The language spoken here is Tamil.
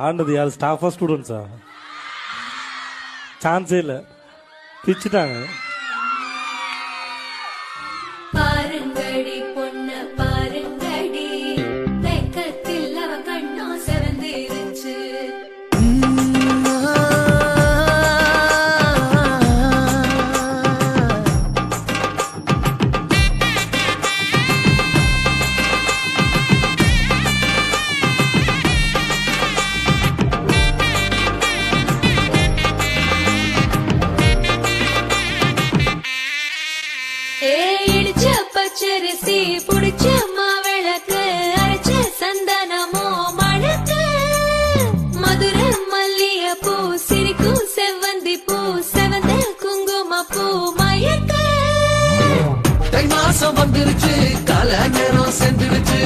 ஆண்டது யார் ஸ்டாஃபா ஸ்டூடெண்ட்ஸா? சான்ஸே இல்லை, பிச்சுட்டாங்க. பாருங்கடி பொண்ண பாருங்கடி, வெக்கத்தில் அவ கண்ணோ சிறந்திருச்சு. இடிச்ச பச்சரிசி புடிச்ச மாவிளக்கு, அரைச்ச சந்தனமோ மணக்கு, மதுர மல்லிய பூ சிரிக்கும் செவ்வந்தி பூ, செவந்த குங்கும பூ மயக்க. தை மாசம் வந்துருச்சு, கால நேரம் சென்றுருச்சு.